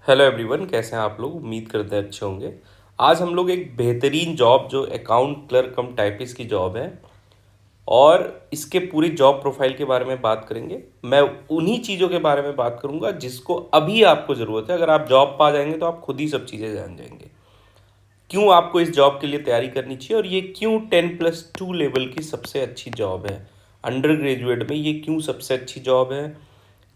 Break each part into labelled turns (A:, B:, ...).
A: Hello everyone, कैसे हैं आप लोग। उम्मीद करते हैं अच्छे होंगे। आज हम लोग एक बेहतरीन जॉब जो अकाउंट क्लर्क कम टाइपिस्ट की जॉब है और इसके पूरी जॉब प्रोफाइल के बारे में बात करेंगे। मैं उन्हीं चीज़ों के बारे में बात करूंगा जिसको अभी आपको ज़रूरत है। अगर आप जॉब पा जाएंगे तो आप खुद ही सब चीज़ें जान जाएंगे। क्यों आपको इस जॉब के लिए तैयारी करनी चाहिए और ये क्यों 10+2 लेवल की सबसे अच्छी जॉब है। अंडर ग्रेजुएट में ये क्यों सबसे अच्छी जॉब है,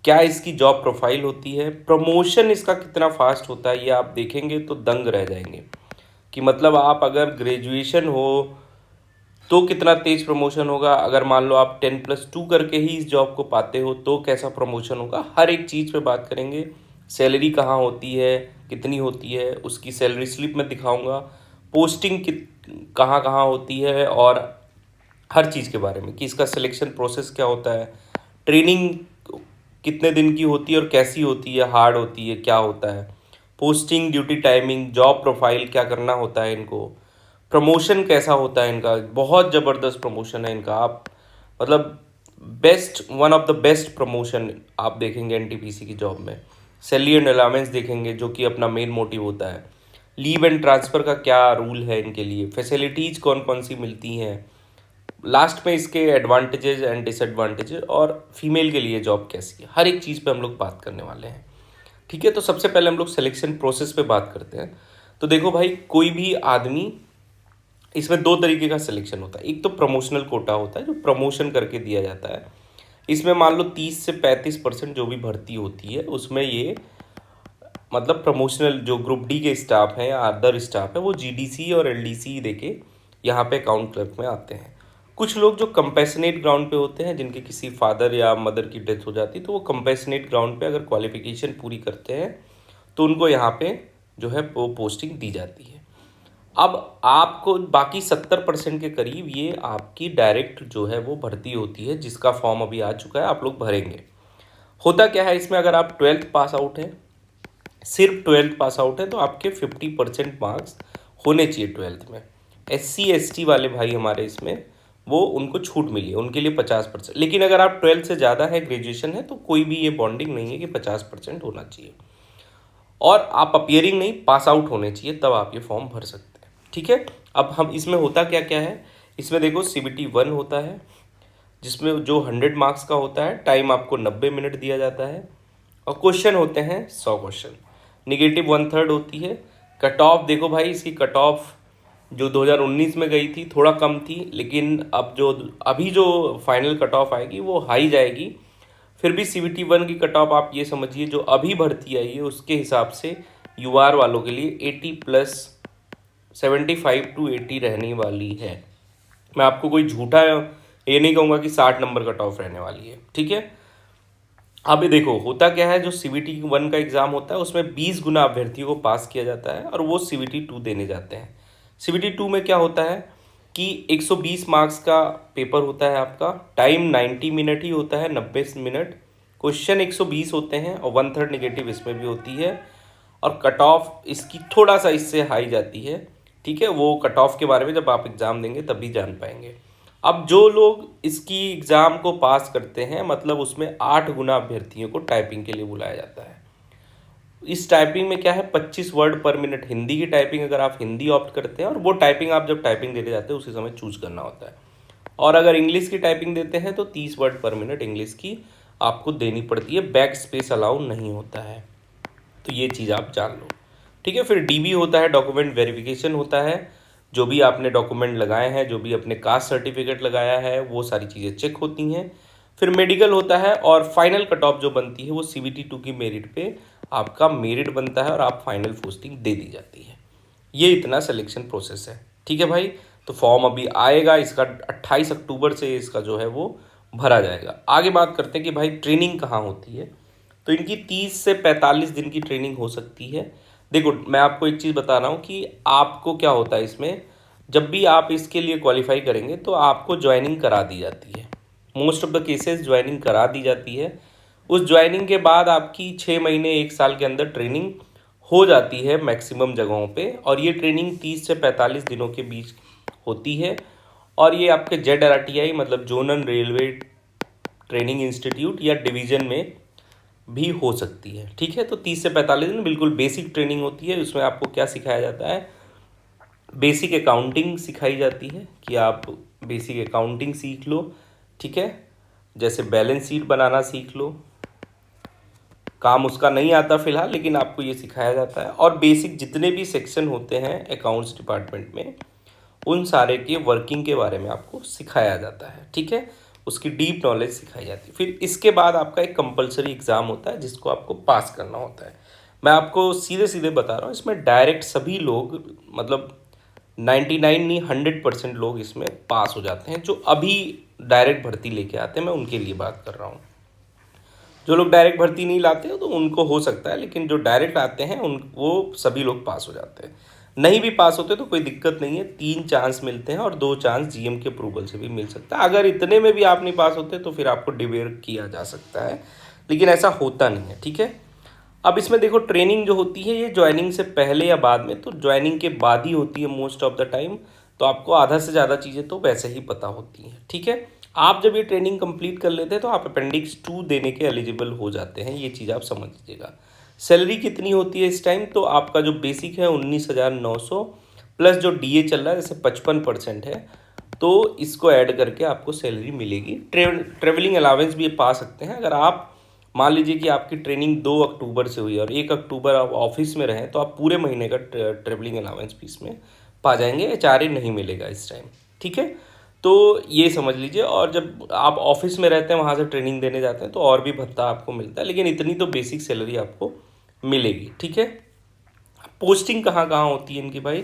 A: क्या इसकी जॉब प्रोफाइल होती है, प्रमोशन इसका कितना फास्ट होता है, ये आप देखेंगे तो दंग रह जाएंगे। कि मतलब आप अगर ग्रेजुएशन हो तो कितना तेज प्रमोशन होगा, अगर मान लो आप 10+2 करके ही इस जॉब को पाते हो तो कैसा प्रमोशन होगा। हर एक चीज़ पे बात करेंगे। सैलरी कहाँ होती है, कितनी होती है, उसकी सैलरी स्लिप में दिखाऊंगा। पोस्टिंग कित कहाँ कहाँ होती है और हर चीज़ के बारे में कि इसका सिलेक्शन प्रोसेस क्या होता है, ट्रेनिंग कितने दिन की होती है और कैसी होती है, हार्ड होती है, क्या होता है, posting, duty timing, job profile क्या करना होता है इनको, प्रमोशन कैसा होता है इनका। बहुत ज़बरदस्त प्रमोशन है इनका। आप मतलब best, one of the best promotion आप देखेंगे एनटीपीसी की जॉब में। सैलरी एंड अलाउंस देखेंगे जो कि अपना मेन मोटिव होता है। लीव एंड ट्रांसफ़र का क्या रूल है इनके लिए, फैसिलिटीज़ कौन कौन सी मिलती हैं, लास्ट में इसके एडवांटेजेस एंड डिसएडवांटेजेस, और फीमेल के लिए जॉब कैसी है, हर एक चीज़ पे हम लोग बात करने वाले हैं। ठीक है, तो सबसे पहले हम लोग सिलेक्शन प्रोसेस पे बात करते हैं। तो देखो भाई, कोई भी आदमी, इसमें दो तरीके का सिलेक्शन होता है। एक तो प्रमोशनल कोटा होता है जो प्रमोशन करके दिया जाता है। इसमें मान लो 30 से 35% जो भी भर्ती होती है उसमें ये मतलब प्रमोशनल जो ग्रुप डी के स्टाफ हैं या अदर स्टाफ है वो जीडीसी और एलडीसी देके यहाँ पे अकाउंट क्लर्क में आते हैं। कुछ लोग जो कंपैशनेट ग्राउंड पे होते हैं, जिनके किसी फादर या मदर की डेथ हो जाती है, तो वो कंपैशनेट ग्राउंड पे अगर क्वालिफिकेशन पूरी करते हैं तो उनको यहाँ पे जो है वो पोस्टिंग दी जाती है। अब आपको बाकी 70% के करीब ये आपकी डायरेक्ट जो है वो भर्ती होती है, जिसका फॉर्म अभी आ चुका है, आप लोग भरेंगे। होता क्या है इसमें, अगर आप 12th पास आउट है, सिर्फ 12th पास आउट है, तो आपके 50% मार्क्स होने चाहिए 12th में। SC ST वाले भाई हमारे इसमें वो उनको छूट मिली है, उनके लिए 50%। लेकिन अगर आप 12th से ज़्यादा है, ग्रेजुएशन है, तो कोई भी ये बॉन्डिंग नहीं है कि 50% होना चाहिए। और आप अपियरिंग नहीं, पास आउट होने चाहिए, तब आप ये फॉर्म भर सकते हैं। ठीक है। अब हम इसमें होता क्या क्या है, इसमें देखो CBT 1 होता है जिसमें जो 100 मार्क्स का होता है, टाइम आपको 90 मिनट दिया जाता है और क्वेश्चन होते हैं 100 क्वेश्चन। निगेटिव 1/3 होती है। कट ऑफ देखो भाई, इसकी कट ऑफ जो 2019 में गई थी थोड़ा कम थी, लेकिन अब जो अभी जो फाइनल कट ऑफ आएगी वो हाई जाएगी। फिर भी CBT 1 की कट ऑफ आप ये समझिए जो अभी भर्ती आई है उसके हिसाब से UR वालों के लिए 80+, 75 to 80 रहने वाली है। मैं आपको कोई झूठा ये नहीं कहूँगा कि 60 नंबर कट ऑफ रहने वाली है। ठीक है। अब ये देखो होता क्या है, जो CBT 1 का एग्ज़ाम होता है उसमें 20 गुना अभ्यर्थियों को पास किया जाता है और वो CBT 2 देने जाते हैं। CBT 2 में क्या होता है कि 120 मार्क्स का पेपर होता है आपका, टाइम 90 मिनट ही होता है, 90 मिनट। क्वेश्चन 120 होते हैं और 1/3 निगेटिव इसमें भी होती है। और कट ऑफ इसकी थोड़ा सा इससे हाई जाती है। ठीक है, वो कट ऑफ के बारे में जब आप एग्ज़ाम देंगे तभी जान पाएंगे। अब जो लोग इसकी एग्ज़ाम को पास करते हैं, मतलब उसमें 8 गुना अभ्यर्थियों को टाइपिंग के लिए बुलाया जाता है। इस टाइपिंग में क्या है, 25 वर्ड पर मिनट हिंदी की टाइपिंग, अगर आप हिंदी ऑप्ट करते हैं, और वो टाइपिंग आप जब टाइपिंग देने जाते हैं उसी समय चूज करना होता है। और अगर इंग्लिश की टाइपिंग देते हैं तो 30 वर्ड पर मिनट इंग्लिश की आपको देनी पड़ती है, बैक स्पेस अलाउ नहीं होता है। तो ये चीज़ आप जान लो। ठीक है। फिर DB होता है, डॉक्यूमेंट वेरिफिकेशन होता है। जो भी आपने डॉक्यूमेंट लगाए हैं, जो भी अपने कास्ट सर्टिफिकेट लगाया है, वो सारी चीज़ें चेक होती हैं। फिर मेडिकल होता है और फाइनल कट ऑफ जो बनती है वो CBT 2 की मेरिट पे आपका मेरिट बनता है और आप फाइनल पोस्टिंग दे दी जाती है। ये इतना सिलेक्शन प्रोसेस है। ठीक है भाई। तो फॉर्म अभी आएगा इसका 28 अक्टूबर से, इसका जो है वो भरा जाएगा। आगे बात करते हैं कि भाई ट्रेनिंग कहाँ होती है। तो इनकी 30 से 45 दिन की ट्रेनिंग हो सकती है। देखो मैं आपको एक चीज़ बता रहा हूँ कि आपको क्या होता है इसमें, जब भी आप इसके लिए क्वालिफाई करेंगे तो आपको ज्वाइनिंग करा दी जाती है। Most of the cases joining करा दी जाती है। उस ज्वाइनिंग के बाद आपकी 6 महीने 1 साल के अंदर ट्रेनिंग हो जाती है मैक्सिमम जगहों पे, और ये ट्रेनिंग 30 से 45 दिनों के बीच होती है। और ये आपके ZRTI मतलब जोनल रेलवे ट्रेनिंग इंस्टीट्यूट या डिवीज़न में भी हो सकती है। ठीक है, तो 30 से 45 दिन बिल्कुल बेसिक ट्रेनिंग होती है। उसमें आपको क्या सिखाया जाता है, बेसिक अकाउंटिंग सिखाई जाती है कि आप बेसिक अकाउंटिंग सीख लो। ठीक है, जैसे बैलेंस शीट बनाना सीख लो। काम उसका नहीं आता फिलहाल, लेकिन आपको ये सिखाया जाता है। और बेसिक जितने भी सेक्शन होते हैं अकाउंट्स डिपार्टमेंट में, उन सारे के वर्किंग के बारे में आपको सिखाया जाता है। ठीक है, उसकी डीप नॉलेज सिखाई जाती है। फिर इसके बाद आपका एक कंपलसरी एग्ज़ाम होता है जिसको आपको पास करना होता है। मैं आपको सीधे सीधे बता रहा हूँ, इसमें डायरेक्ट सभी लोग, मतलब 99 नहीं 100% लोग इसमें पास हो जाते हैं। जो अभी डायरेक्ट भर्ती लेके आते हैं, मैं उनके लिए बात कर रहा हूँ। जो लोग डायरेक्ट भर्ती नहीं लाते हो तो उनको हो सकता है, लेकिन जो डायरेक्ट आते हैं उन वो सभी लोग पास हो जाते हैं। नहीं भी पास होते तो कोई दिक्कत नहीं है, 3 चांस मिलते हैं और 2 चांस जीएम के अप्रूवल से भी मिल सकता है। अगर इतने में भी आप नहीं पास होते तो फिर आपको डिवेयर किया जा सकता है, लेकिन ऐसा होता नहीं है। ठीक है, अब इसमें देखो ट्रेनिंग जो होती है ये ज्वाइनिंग से पहले या बाद में, तो ज्वाइनिंग के बाद ही होती है मोस्ट ऑफ द टाइम। तो आपको आधा से ज़्यादा चीज़ें तो वैसे ही पता होती हैं। ठीक है, आप जब ये ट्रेनिंग कंप्लीट कर लेते हैं तो आप अपेंडिक्स 2 देने के एलिजिबल हो जाते हैं। ये चीज़ आप समझ लीजिएगा। सैलरी कितनी होती है इस टाइम, तो आपका जो बेसिक है 19,900 प्लस जो डीए चल रहा है जैसे 55% है, तो इसको ऐड करके आपको सैलरी मिलेगी। ट्रेवलिंग अलावेंस भी पा सकते हैं। अगर आप मान लीजिए कि आपकी ट्रेनिंग 2 अक्टूबर से हुई और 1 अक्टूबर आप ऑफिस में रहें, तो आप पूरे महीने का ट्रेवलिंग अलाउंस भी इसमें पा जाएंगे। एचआरए नहीं मिलेगा इस टाइम। ठीक है, तो ये समझ लीजिए। और जब आप ऑफिस में रहते हैं, वहाँ से ट्रेनिंग देने जाते हैं, तो और भी भत्ता आपको मिलता है, लेकिन इतनी तो बेसिक सैलरी आपको मिलेगी। ठीक है, पोस्टिंग कहाँ कहाँ होती है इनकी भाई,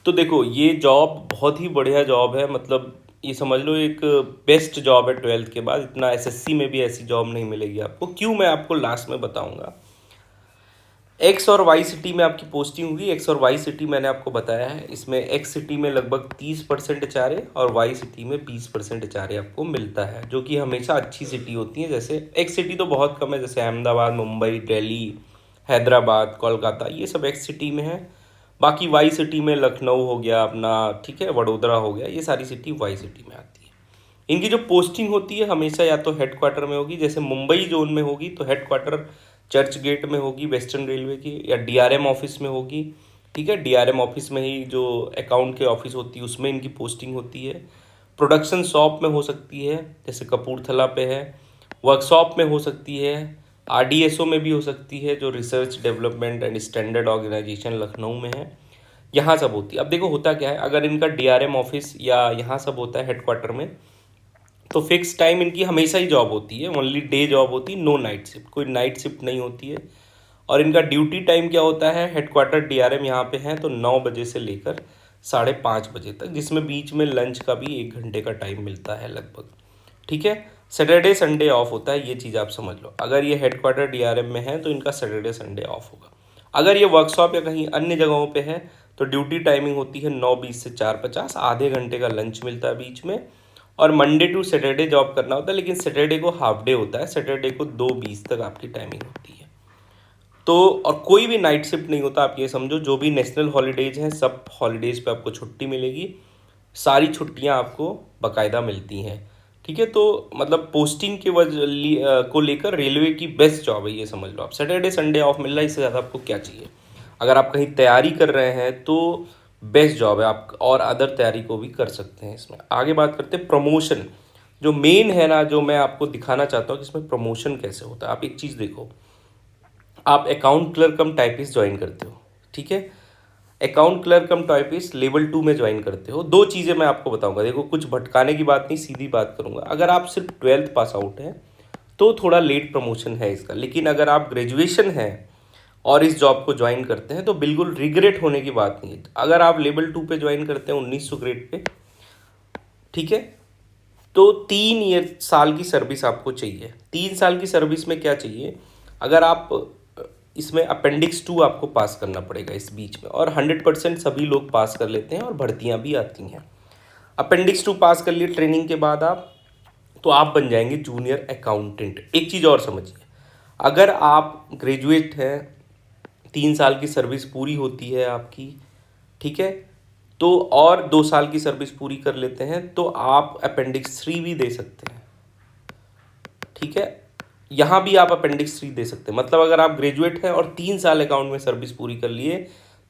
A: तो देखो ये जॉब बहुत ही बढ़िया जॉब है। मतलब ये समझ लो एक बेस्ट जॉब है। 12th के बाद इतना एसएससी में भी ऐसी जॉब नहीं मिलेगी आपको। क्यों, मैं आपको लास्ट में बताऊंगा। एक्स और वाई सिटी में आपकी पोस्टिंग होगी। एक्स और वाई सिटी मैंने आपको बताया है। इसमें एक्स सिटी में लगभग 30% एचआरए और वाई सिटी में 20% एचआरए आपको मिलता है, जो कि हमेशा अच्छी सिटी होती है। जैसे एक्स सिटी तो बहुत कम है, जैसे अहमदाबाद, मुंबई, दिल्ली, हैदराबाद, कोलकाता, ये सब एक्स सिटी में है। बाकी वाई सिटी में लखनऊ हो गया अपना, ठीक है, वडोदरा हो गया, ये सारी सिटी वाई सिटी में आती है। इनकी जो पोस्टिंग होती है हमेशा या तो हेडक्वार्टर में होगी, जैसे मुंबई जोन में होगी तो हेडक्वार्टर चर्च गेट में होगी वेस्टर्न रेलवे की, या डीआरएम ऑफिस में होगी। ठीक है, डीआरएम ऑफिस में ही जो अकाउंट के ऑफिस होती है उसमें इनकी पोस्टिंग होती है। प्रोडक्शन शॉप में हो सकती है, जैसे कपूरथला पे है। वर्कशॉप में हो सकती है। आरडीएसओ में भी हो सकती है, जो research development and standard organisation Lucknow में है। यहाँ सब होती है। अब देखो होता क्या है, अगर इनका डीआरएम ऑफिस या यहाँ सब होता है हेडक्वार्टर में, तो फिक्स टाइम इनकी हमेशा ही जॉब होती है। ओनली डे जॉब होती है, नो नाइट शिफ्ट, कोई नाइट शिफ्ट नहीं होती है। और इनका ड्यूटी टाइम क्या होता है, हेडक्वार्टर डीआरएम यहाँ पे है तो 9 बजे से लेकर 5:30 बजे तक, जिसमें बीच में लंच का भी 1 घंटे का टाइम मिलता है लगभग। ठीक है, सैटरडे संडे ऑफ होता है, ये चीज़ आप समझ लो। अगर ये हेडक्वार्टर डीआरएम में है तो इनका सैटरडे संडे ऑफ होगा। अगर ये वर्कशॉप या कहीं अन्य जगहों पे है तो ड्यूटी टाइमिंग होती है 9:20 से 4:50, आधे घंटे का लंच मिलता है बीच में। और मंडे टू सैटरडे जॉब करना होता है, लेकिन सैटरडे को हाफ डे होता है। सैटरडे को 2:20 तक आपकी टाइमिंग होती है। तो और कोई भी नाइट शिफ्ट नहीं होता। आप ये समझो जो भी नेशनल हॉलीडेज हैं सब हॉलीडेज पे आपको छुट्टी मिलेगी। सारी छुट्टियां आपको बाकायदा मिलती हैं। ठीक है, तो मतलब पोस्टिंग के वजह को लेकर रेलवे की बेस्ट जॉब है, ये समझ लो आप। सैटरडे संडे ऑफ मिल रहा है, इससे ज़्यादा आपको क्या चाहिए। अगर आप कहीं तैयारी कर रहे हैं तो बेस्ट जॉब है आप, और अदर तैयारी को भी कर सकते हैं। इसमें आगे बात करते हैं प्रमोशन, जो मेन है ना, जो मैं आपको दिखाना चाहता हूँ कि इसमें प्रमोशन कैसे होता है। आप एक चीज़ देखो, आप अकाउंट क्लर्क कम टाइपिस्ट ज्वाइन करते हो। ठीक है, अकाउंट क्लर्क कम टाइपिस्ट लेवल 2 में ज्वाइन करते हो। 2 चीज़ें मैं आपको बताऊंगा, देखो कुछ भटकाने की बात नहीं, सीधी बात करूंगा। अगर आप सिर्फ 12th पास आउट हैं तो थोड़ा लेट प्रमोशन है इसका, लेकिन अगर आप ग्रेजुएशन है और इस जॉब को ज्वाइन करते हैं तो बिल्कुल रिग्रेट होने की बात नहीं है। अगर आप लेवल 2 पे ज्वाइन करते हैं 1900 ग्रेड पे, ठीक है, तो 3 साल की सर्विस आपको चाहिए। 3 साल की सर्विस में क्या चाहिए, अगर आप इसमें अपेंडिक्स 2 आपको पास करना पड़ेगा इस बीच में, और 100% सभी लोग पास कर लेते हैं और भर्तियां भी आती हैं। अपेंडिक्स 2 पास कर लिए ट्रेनिंग के बाद आप, तो आप बन जाएंगे जूनियर अकाउंटेंट। एक चीज़ और समझिए, अगर आप ग्रेजुएट हैं, 3 साल की सर्विस पूरी होती है आपकी, ठीक है, तो और 2 साल की सर्विस पूरी कर लेते हैं तो आप अपेंडिक्स 3 भी दे सकते हैं। ठीक है, यहाँ भी आप अपेंडिक्स 3 दे सकते हैं। मतलब अगर आप ग्रेजुएट हैं और 3 साल अकाउंट में सर्विस पूरी कर लिए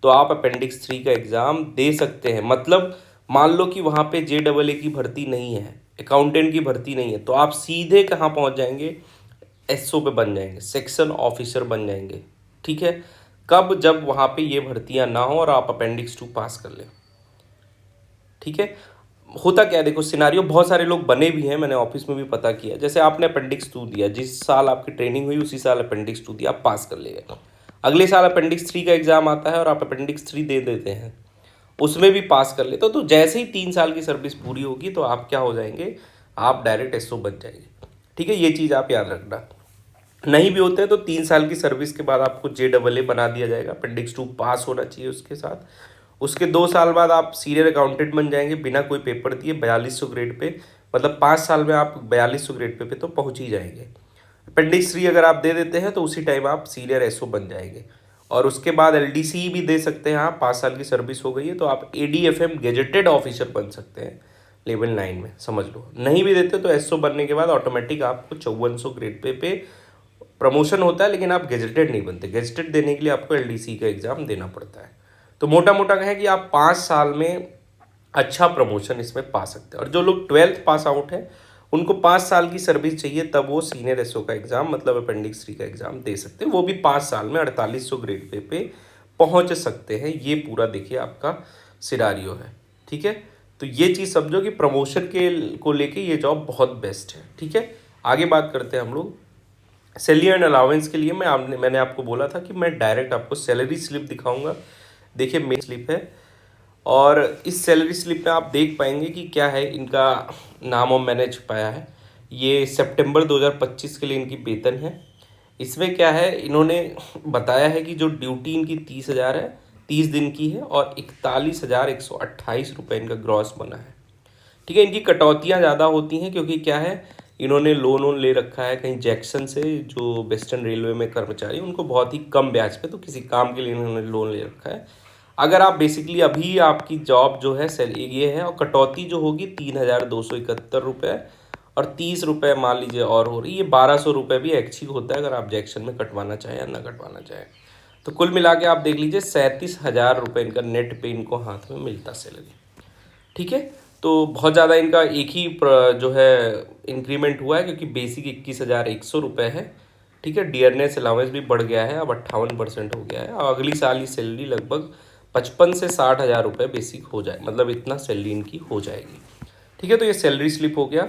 A: तो आप अपेंडिक्स 3 का एग्ज़ाम दे सकते हैं। मतलब मान लो कि वहाँ पे JEE की भर्ती नहीं है, अकाउंटेंट की भर्ती नहीं है, तो आप सीधे कहाँ पहुँच जाएंगे, SO पे बन जाएंगे, सेक्शन ऑफिसर बन जाएंगे। ठीक है, कब, जब वहाँ पे ये भर्तियाँ ना हो और आप अपेंडिक्स 2 पास कर लें। ठीक है, होता क्या है, देखो सिनारियो बहुत सारे लोग बने भी हैं, मैंने ऑफिस में भी पता किया। जैसे आपने अपेंडिक्स 2 दिया, जिस साल आपकी ट्रेनिंग हुई उसी साल अपेंडिक्स 2 दिया, आप पास कर ले गए। अगले साल अपेंडिक्स 3 का एग्जाम आता है और आप अपेंडिक्स 3 दे देते हैं, उसमें भी पास कर लेते हो, तो जैसे ही 3 साल की सर्विस पूरी होगी तो आप क्या हो जाएंगे, आप डायरेक्ट SO बन जाएंगे। ठीक है, ये चीज़ आप याद रखना। नहीं भी होते हैं तो 3 साल की सर्विस के बाद आपको JEE बना दिया जाएगा, अपेंडिक्स 2 पास होना चाहिए उसके साथ। उसके 2 साल बाद आप सीनियर अकाउंटेंट बन जाएंगे बिना कोई पेपर दिए, 4200 ग्रेड पे। मतलब 5 साल में आप 4200 ग्रेड पे तो पहुंच ही जाएंगे। अपेंडिक्स 3 अगर आप दे देते हैं तो उसी टाइम आप सीनियर SO बन जाएंगे। और उसके बाद LDC भी दे सकते हैं आप, 5 साल की सर्विस हो गई है तो आप ADFM गेजेटेड ऑफिसर बन सकते हैं लेवल 9 में, समझ लो। नहीं भी देते तो SO बनने के बाद ऑटोमेटिक आपको 5400 ग्रेड पे प्रमोशन होता है, लेकिन आप गेजेटेड नहीं बनते। गेजेटेड देने के लिए आपको LDC का एग्ज़ाम देना पड़ता है। तो मोटा मोटा कहें कि आप 5 साल में अच्छा प्रमोशन इसमें पा सकते हैं। और जो लोग 12th पास आउट है उनको 5 साल की सर्विस चाहिए, तब वो सीनियर SO का एग्ज़ाम मतलब अपेंडिक्स 3 का एग्ज़ाम दे सकते हैं। वो भी 5 साल में 4800 ग्रेड पे पहुंच सकते हैं। ये पूरा देखिए आपका सिनारियो है। ठीक है, तो ये चीज़ समझो कि प्रमोशन के को लेके ये जॉब बहुत बेस्ट है। ठीक है, आगे बात करते हैं हम लोग सैलरी एंड अलाउंस के लिए। मैंने आपको बोला था कि मैं डायरेक्ट आपको सैलरी स्लिप दिखाऊंगा। देखिए मेरी स्लिप है और इस सैलरी स्लिप में आप देख पाएंगे कि क्या है, इनका नाम और मैंने छुपाया है। ये सितंबर 2025 के लिए इनकी वेतन है। इसमें क्या है, इन्होंने बताया है कि जो ड्यूटी इनकी 30,000 है, 30 दिन की है, और 41,128 रुपये इनका ग्रॉस बना है। ठीक है, इनकी कटौतियाँ ज़्यादा होती हैं क्योंकि क्या है, इन्होंने लोन वोन ले रखा है कहीं जैक्सन से, जो वेस्टर्न रेलवे में कर्मचारी, उनको बहुत ही कम ब्याज पे, तो किसी काम के लिए इन्होंने लोन ले रखा है। अगर आप बेसिकली अभी आपकी जॉब जो है ये है, और कटौती जो होगी 3,271 रुपये, और 30 रुपये मान लीजिए और हो रही है, 1,200 रुपये भी ऐच्छिक होता है अगर आप जैक्सन में कटवाना चाहें या ना कटवाना चाहें। तो कुल मिला के आप देख लीजिए 37,000 रुपये इनका नेट पे इनको हाथ में मिलता सैलरी। ठीक है, तो बहुत ज़्यादा इनका एक ही जो है इंक्रीमेंट हुआ है, क्योंकि बेसिक 21,100 रुपये है। ठीक है, डियरनेस अलाउंस भी बढ़ गया है, अब 58% हो गया है, और अगली साल ही सैलरी लगभग 55 से 60,000 रुपये बेसिक हो जाए, मतलब इतना सैलरी इनकी हो जाएगी। ठीक है, तो ये सैलरी स्लिप हो गया।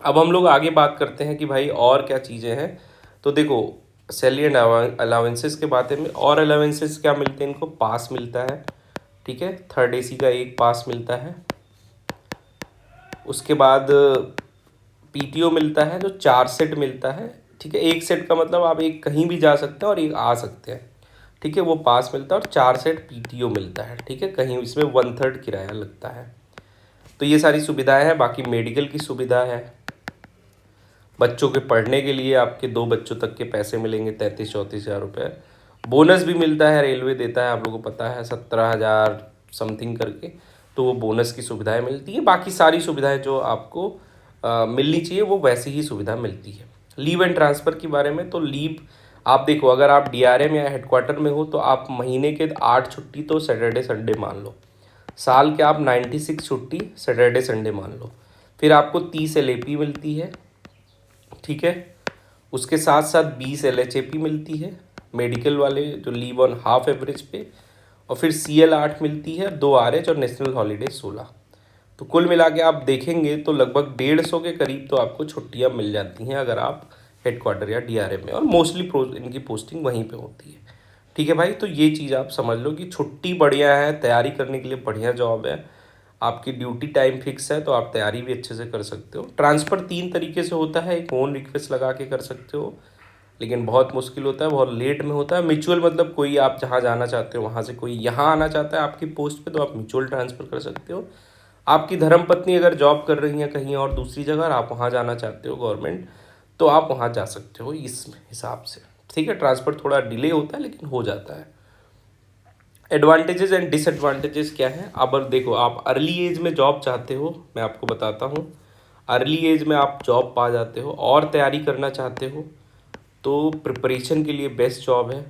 A: अब हम लोग आगे बात करते हैं कि भाई और क्या चीज़ें हैं। तो देखो सैलरी एंड अलाउंसेस के बारे में, और अलाउंसेस क्या मिलते हैं इनको, पास मिलता है। ठीक है, 3rd AC का एक पास मिलता है। उसके बाद PTO मिलता है जो 4 सेट मिलता है। ठीक है, एक सेट का मतलब आप एक कहीं भी जा सकते हैं और एक आ सकते हैं। ठीक है, वो पास मिलता है, और 4 सेट PTO मिलता है। ठीक है, कहीं इसमें 1/3 किराया लगता है। तो ये सारी सुविधाएं हैं। बाकी मेडिकल की सुविधा है, बच्चों के पढ़ने के लिए आपके 2 बच्चों तक के पैसे मिलेंगे 33-34 हज़ार रुपये। बोनस भी मिलता है, रेलवे देता है, आप लोगों को पता है, 17,000 समथिंग करके, तो वो बोनस की सुविधाएं मिलती है। बाकी सारी सुविधाएं जो आपको मिलनी चाहिए वो वैसी ही सुविधा मिलती है। लीव एंड ट्रांसफ़र के बारे में, तो लीव आप देखो, अगर आप DRM या हेडक्वार्टर में हो तो आप महीने के 8 छुट्टी तो सैटरडे संडे मान लो, साल के आप 96 छुट्टी सैटरडे संडे मान लो, फिर आपको 30 LAP मिलती है। ठीक है, उसके साथ साथ 20 LHAP मिलती है, मेडिकल वाले जो लीव ऑन हाफ एवरेज पे, और फिर CL 8 मिलती है, 2 RH और नेशनल हॉलीडे 16। तो कुल मिला के आप देखेंगे तो लगभग 150 के करीब तो आपको छुट्टियां मिल जाती हैं अगर आप हेडक्वार्टर या DRM में, और मोस्टली इनकी पोस्टिंग वहीं पे होती है। ठीक है भाई, तो ये चीज़ आप समझ लो कि छुट्टी बढ़िया है, तैयारी करने के लिए बढ़िया जॉब है, आपकी ड्यूटी टाइम फिक्स है, तो आप तैयारी भी अच्छे से कर सकते हो। ट्रांसफ़र 3 तरीके से होता है, एक ओन रिक्वेस्ट लगा के कर सकते हो, लेकिन बहुत मुश्किल होता है, बहुत लेट में होता है। म्यूचुअल मतलब कोई आप जहाँ जाना चाहते हो वहाँ से कोई यहाँ आना चाहता है आपकी पोस्ट पे, तो आप म्यूचुअल ट्रांसफ़र कर सकते हो। आपकी धर्मपत्नी अगर जॉब कर रही हैं कहीं और दूसरी जगह और आप वहाँ जाना चाहते हो गवर्नमेंट, तो आप वहाँ जा सकते हो इस हिसाब से। ठीक है, ट्रांसफ़र थोड़ा डिले होता है लेकिन हो जाता है। एडवांटेजेस एंड डिसएडवांटेजेस क्या है, अब देखो, आप अर्ली एज में जॉब चाहते हो, मैं आपको बताता हूँ। अर्ली एज में आप जॉब पा जाते हो और तैयारी करना चाहते हो तो प्रिपरेशन के लिए बेस्ट जॉब है,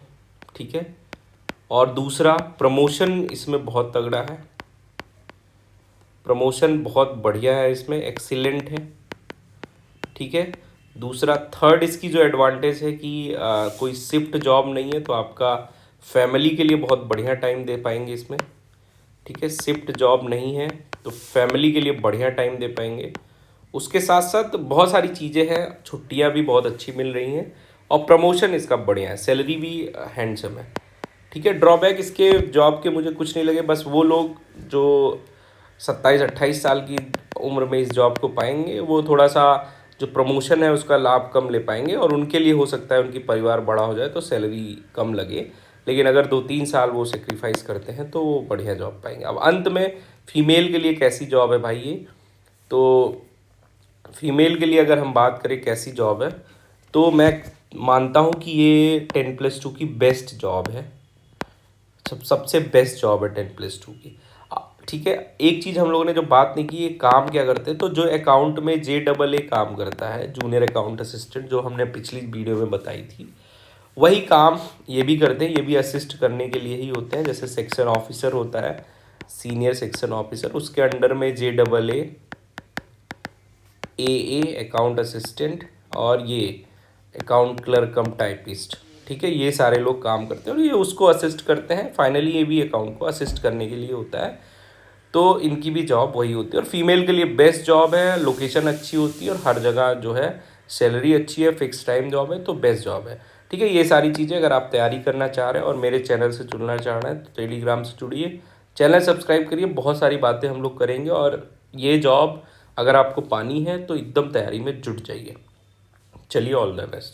A: ठीक है। और दूसरा, प्रमोशन इसमें बहुत तगड़ा है, प्रमोशन बहुत बढ़िया है इसमें, एक्सीलेंट है, ठीक है। दूसरा, थर्ड इसकी जो एडवांटेज है कि कोई शिफ्ट जॉब नहीं है, तो आपका फैमिली के लिए बहुत बढ़िया टाइम दे पाएंगे इसमें, ठीक है। शिफ्ट जॉब नहीं है तो फैमिली के लिए बढ़िया टाइम दे पाएंगे। उसके साथ साथ बहुत सारी चीज़ें हैं, छुट्टियां भी बहुत अच्छी मिल रही हैं और प्रमोशन इसका बढ़िया है, सैलरी भी हैंडसम है, ठीक है। ड्रॉबैक इसके जॉब के मुझे कुछ नहीं लगे, बस वो लोग जो 27-28 साल की उम्र में इस जॉब को पाएंगे वो थोड़ा सा जो प्रमोशन है उसका लाभ कम ले पाएंगे, और उनके लिए हो सकता है उनकी परिवार बड़ा हो जाए तो सैलरी कम लगे, लेकिन अगर 2-3 साल वो सेक्रीफाइस करते हैं तो वो बढ़िया जॉब पाएंगे। अब अंत में फीमेल के लिए कैसी जॉब है भाई ये, तो फीमेल के लिए अगर हम बात करें कैसी जॉब है, तो मैं मानता हूँ कि ये 10+2 की बेस्ट जॉब है, सबसे बेस्ट जॉब है 10+2 की, ठीक है। एक चीज़ हम लोगों ने जो बात नहीं की, ये काम क्या करते हैं, तो जो अकाउंट में JAA काम करता है, जूनियर अकाउंट असिस्टेंट, जो हमने पिछली वीडियो में बताई थी, वही काम ये भी करते हैं, ये भी असिस्ट करने के लिए ही होते हैं। जैसे सेक्शन ऑफिसर होता है, सीनियर सेक्शन ऑफिसर, उसके अंडर में JAA, AA अकाउंट असिस्टेंट, और ये अकाउंट क्लर्क कम टाइपिस्ट, ठीक है। ये सारे लोग काम करते हैं और ये उसको असिस्ट करते हैं, फाइनली ये भी अकाउंट को असिस्ट करने के लिए होता है, तो इनकी भी जॉब वही होती है। और फीमेल के लिए बेस्ट जॉब है, लोकेशन अच्छी होती है और हर जगह जो है सैलरी अच्छी है, फिक्स टाइम जॉब है, तो बेस्ट जॉब है, ठीक है। ये सारी चीज़ें अगर आप तैयारी करना चाह रहे हैं और मेरे चैनल से जुड़ना चाह रहे हैं तो टेलीग्राम से जुड़िए, चैनल सब्सक्राइब करिए, बहुत सारी बातें हम लोग करेंगे, और ये जॉब अगर आपको पानी है तो एकदम तैयारी में जुट जाइए। चलिए, ऑल द बेस्ट।